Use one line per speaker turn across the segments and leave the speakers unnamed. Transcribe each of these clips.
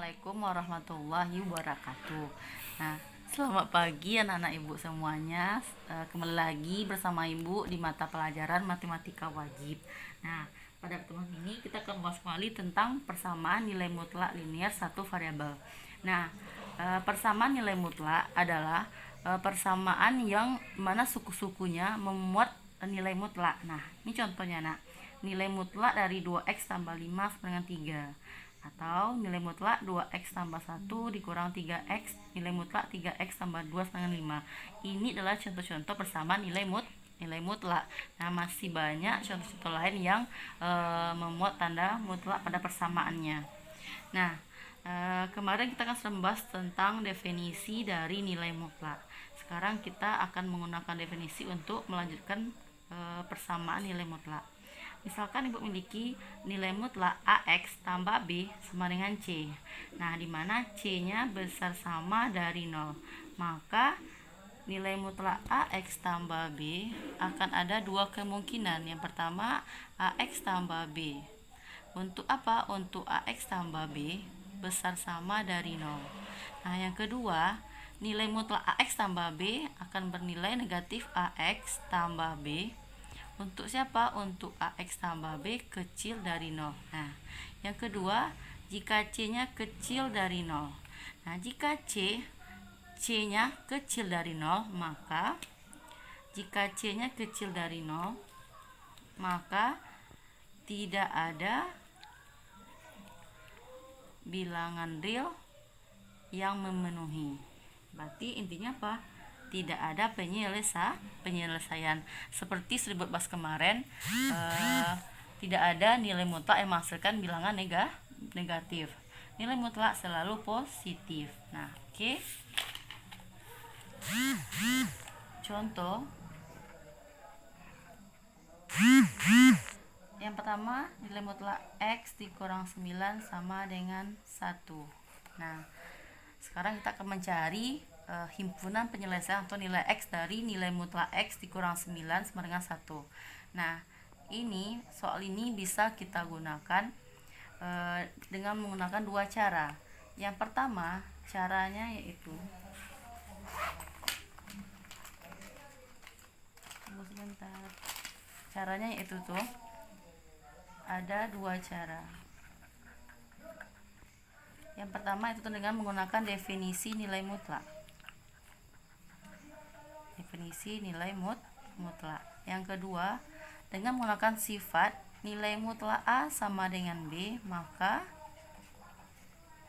Assalamualaikum warahmatullahi wabarakatuh. Nah, selamat pagi anak-anak ibu semuanya. Kembali lagi bersama ibu di mata pelajaran matematika wajib. Nah, pada pertemuan ini kita akan membahas kembali tentang persamaan nilai mutlak linear satu variabel. Nah, persamaan nilai mutlak adalah persamaan yang mana suku-sukunya memuat nilai mutlak. Nah, ini contohnya, nak. Nilai mutlak dari 2x tambah 5 sama dengan 3, atau nilai mutlak 2x tambah 1 dikurang 3x, nilai mutlak 3x tambah 2 sama dengan 5. Ini adalah contoh-contoh persamaan nilai mutlak. Nah, masih banyak contoh-contoh lain yang memuat tanda mutlak pada persamaannya. Nah, kemarin kita akan membahas tentang definisi dari nilai mutlak. Sekarang kita akan menggunakan definisi untuk melanjutkan persamaan nilai mutlak. Misalkan ibu memiliki nilai mutlak AX tambah B sama dengan C. Nah, di mana C-nya besar sama dari 0. Maka nilai mutlak AX tambah B akan ada dua kemungkinan. Yang pertama, AX tambah B. Untuk apa? Untuk AX tambah B besar sama dari 0. Nah, yang kedua, nilai mutlak AX tambah B akan bernilai negatif AX tambah B. Untuk siapa? Untuk AX tambah B kecil dari 0. Nah, yang kedua, jika C-nya kecil dari 0. Nah, jika C-nya kecil dari 0, maka jika C-nya kecil dari 0, maka tidak ada bilangan real yang memenuhi. Berarti intinya apa? Tidak ada penyelesaian. Seperti sudah bahas kemarin, tidak ada nilai mutlak yang menghasilkan bilangan negatif. Nilai mutlak selalu positif. Nah, oke. Contoh yang pertama, nilai mutlak X dikurang 9 sama dengan 1. Nah, sekarang kita akan mencari himpunan penyelesaian atau nilai X dari nilai mutlak X dikurang 9 sama dengan 1. Nah, soal ini bisa kita gunakan dengan menggunakan dua cara. Yang pertama, caranya yaitu ada dua cara. Yang pertama itu dengan menggunakan definisi nilai mutlak. Definisi nilai mutlak. Yang kedua, dengan menggunakan sifat nilai mutlak A sama dengan B, maka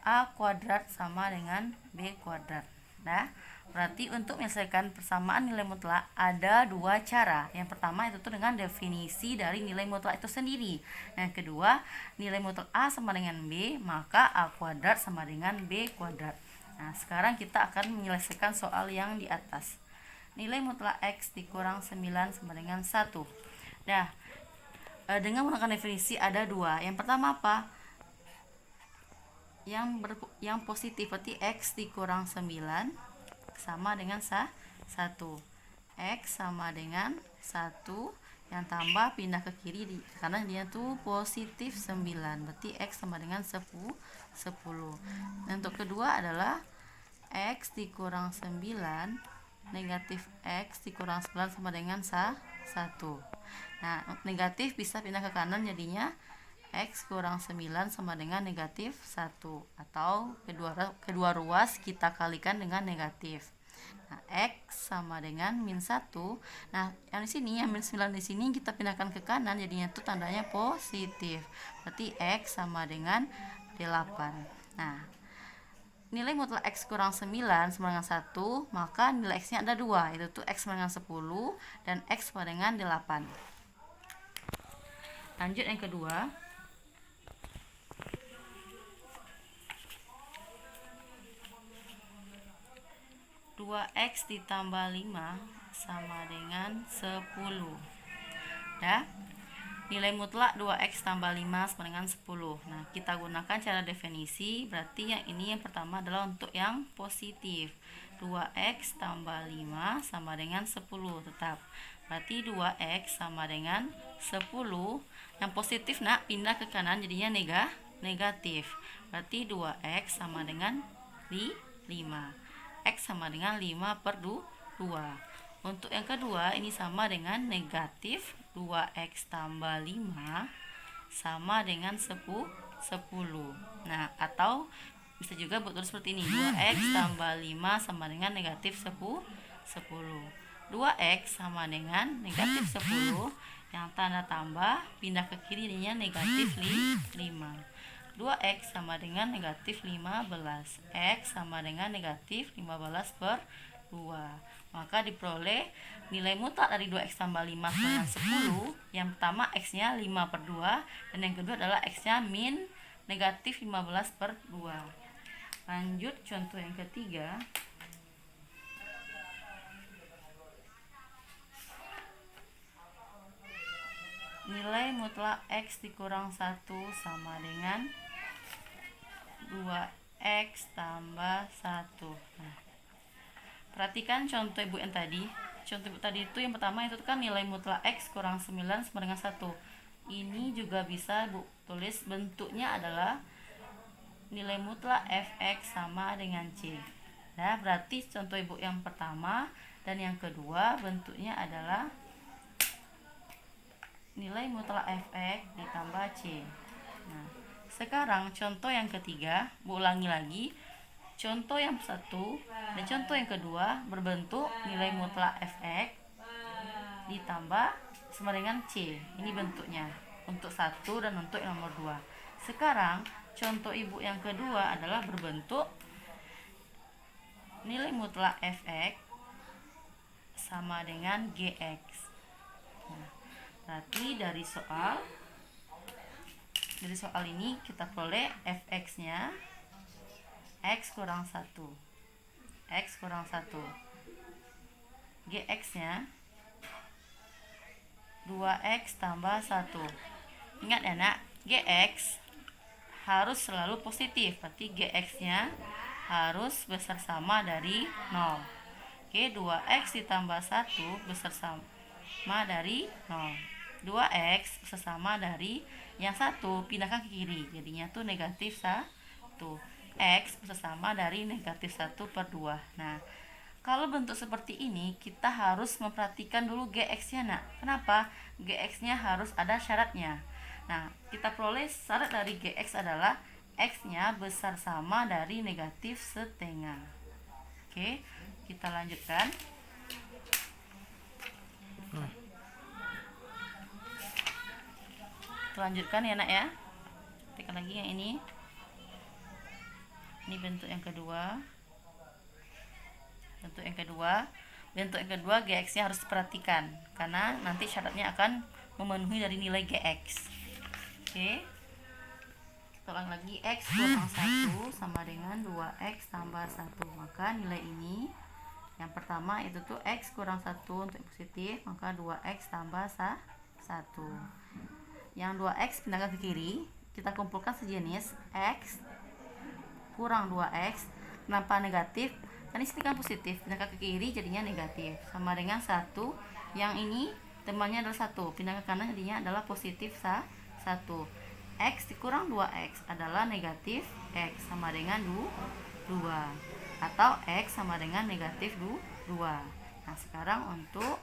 A kuadrat sama dengan B kuadrat. Nah, berarti untuk menyelesaikan persamaan nilai mutlak ada dua cara. Yang pertama itu dengan definisi dari nilai mutlak itu sendiri. Yang kedua, nilai mutlak A sama dengan B, maka A kuadrat sama dengan B kuadrat. Nah, sekarang kita akan menyelesaikan soal yang di atas. Nilai mutlak X dikurang 9 sama dengan 1. Nah, dengan menggunakan definisi ada dua. Yang pertama apa? Yang positif, berarti X dikurang 9 sama dengan 1. X sama dengan 1, yang tambah pindah ke kiri karena dia tuh positif 9, berarti X sama dengan 10. Untuk kedua adalah X dikurang 9 negatif X dikurang 9 sama dengan 1. Nah, negatif bisa pindah ke kanan, jadinya X kurang 9 sama dengan negatif 1, atau kedua ruas kita kalikan dengan negatif. Nah, X sama dengan min 1. Nah, yang di sini, yang min 9 di sini kita pindahkan ke kanan, jadinya itu tandanya positif. Berarti X sama dengan 8. Nah, nilai mutlak X kurang 9 sama dengan 1, maka nilai X nya ada 2, yaitu X sama dengan 10 dan X sama dengan 8. Lanjut yang kedua. X ditambah 5 sama dengan 10. Dah? Nilai mutlak 2x tambah 5 sama dengan 10. Nah, kita gunakan cara definisi. Berarti yang ini yang pertama adalah untuk yang positif. 2x tambah 5 sama dengan 10 tetap. Berarti 2x sama dengan 10. Yang positif nak pindah ke kanan, jadinya negatif. Berarti 2x sama dengan 5. X sama dengan 5 per 2. Untuk yang kedua ini sama dengan negatif 2x tambah 5 sama dengan 10. Nah, atau bisa juga buat tulis seperti ini, 2x tambah 5 sama dengan negatif 10. 2x sama dengan negatif 10, yang tanda tambah pindah ke kiri jadinya negatif 5. 2x sama dengan negatif 15. X sama dengan negatif 15 per 2. Maka diperoleh nilai mutlak dari 2x tambah 5 sama 10. Yang pertama x-nya 5 per 2, dan yang kedua adalah x-nya min negatif 15 per 2. Lanjut contoh yang ketiga. Nilai mutlak x dikurang 1 sama dengan 2x tambah 1. Nah, perhatikan contoh ibu yang tadi. Contoh ibu tadi itu yang pertama itu kan nilai mutlak x kurang 9 sama dengan 1. Ini juga bisa ibu tulis bentuknya adalah nilai mutlak fx sama dengan c. Nah, berarti contoh ibu yang pertama dan yang kedua bentuknya adalah nilai mutlak fx ditambah c. Nah, sekarang contoh yang ketiga, ulangi lagi. Contoh yang satu dan contoh yang kedua berbentuk nilai mutlak fx ditambah sama dengan c. Ini bentuknya untuk satu dan untuk yang nomor 2. Sekarang contoh ibu yang kedua adalah berbentuk nilai mutlak fx sama dengan gx. Nah, berarti dari soal ini kita peroleh fx-nya x kurang 1. X kurang 1. Gx-nya 2x tambah 1. Ingat ya nak, gx harus selalu positif. Berarti gx-nya harus besar sama dari 0. Oke, 2x ditambah 1 besar sama dari 0. 2x sesama dari yang satu pindahkan ke kiri, jadinya tuh negatif 1. X sesama dari negatif 1 per 2. Nah, kalau bentuk seperti ini kita harus memperhatikan dulu gx-nya nak. Kenapa? Gx-nya harus ada syaratnya. Nah, kita peroleh syarat dari gx adalah x-nya besar sama dari negatif setengah. Oke, kita lanjutkan. Lanjutkan ya nak ya. Tekan lagi yang ini. Ini bentuk yang kedua. Bentuk yang kedua gx-nya harus diperhatikan karena nanti syaratnya akan memenuhi dari nilai gx. Oke. Kita ulang lagi, x kurang 1 sama dengan 2x tambah 1. Maka nilai ini yang pertama itu tuh x kurang 1 untuk positif, maka 2x tambah 1. Yang 2x pindahkan ke kiri, kita kumpulkan sejenis x kurang 2x. Kenapa negatif? Kan ini kan positif, pindahkan ke kiri jadinya negatif, sama dengan 1. Yang ini temannya adalah 1, pindah ke kanan jadinya adalah positif 1. X dikurang 2x adalah negatif x sama dengan 2, atau x sama dengan negatif 2. Nah, sekarang untuk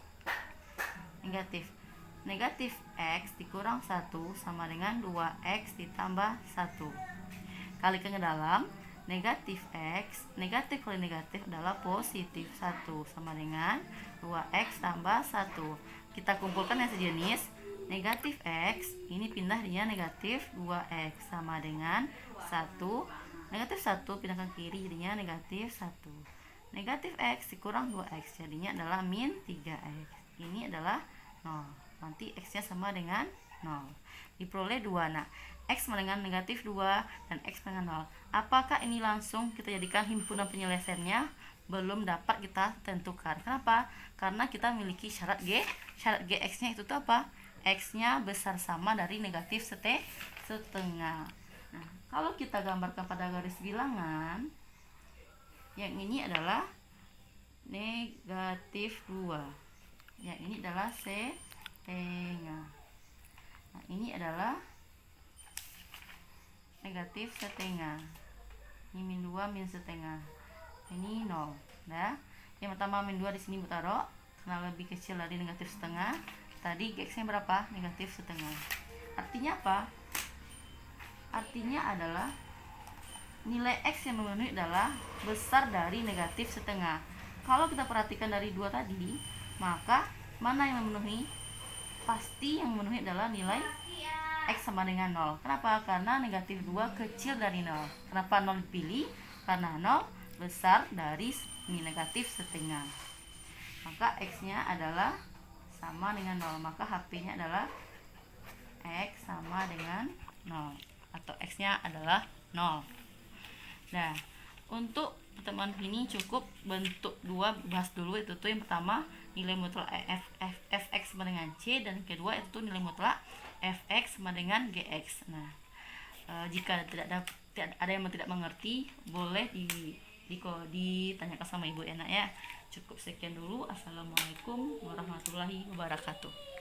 negatif x dikurang 1 sama dengan 2x ditambah 1. Kalikan ke dalam, negatif x, negatif kali negatif adalah positif 1 sama dengan 2x tambah 1. Kita kumpulkan yang sejenis, negatif x, ini pindah dia negatif 2x sama dengan 1. Negatif 1 pindahkan ke kiri jadinya negatif 1. Negatif x dikurang 2x jadinya adalah min 3x. Ini adalah 0. Nanti x-nya sama dengan 0. Diperoleh 2. Nah, x sama dengan negatif 2 dan x dengan 0. Apakah ini langsung kita jadikan himpunan penyelesaiannya? Belum dapat kita tentukan. Kenapa? Karena kita memiliki syarat gx-nya itu tuh apa? X-nya besar sama dari negatif setengah. Nah, kalau kita gambarkan pada garis bilangan, yang ini adalah negatif 2. Yang ini adalah setengah. Nah, ini adalah negatif setengah. Ini min 2 min setengah. Ini 0. Nah, yang pertama min 2 di sini Bu taruh karena lebih kecil dari negatif setengah. Tadi x-nya berapa? Negatif setengah. Artinya apa? Artinya adalah nilai x yang memenuhi adalah besar dari negatif setengah. Kalau kita perhatikan dari 2 tadi, maka mana yang memenuhi? Pasti yang memenuhi adalah nilai x sama dengan 0. Kenapa? Karena negatif 2 kecil dari 0. Kenapa 0 dipilih? Karena 0 besar dari negatif setengah. Maka x-nya adalah sama dengan 0. Maka HP-nya adalah x sama dengan 0. Atau x-nya adalah 0. Nah, untuk pertemuan ini cukup bentuk 2 bahas dulu. Itu tuh yang pertama nilai mutlak fx sama dengan c, dan kedua itu nilai mutlak fx sama dengan gx. Nah, jika tidak ada yang tidak mengerti, boleh ditanyakan sama ibu enak ya. Cukup sekian dulu. Assalamualaikum warahmatullahi wabarakatuh.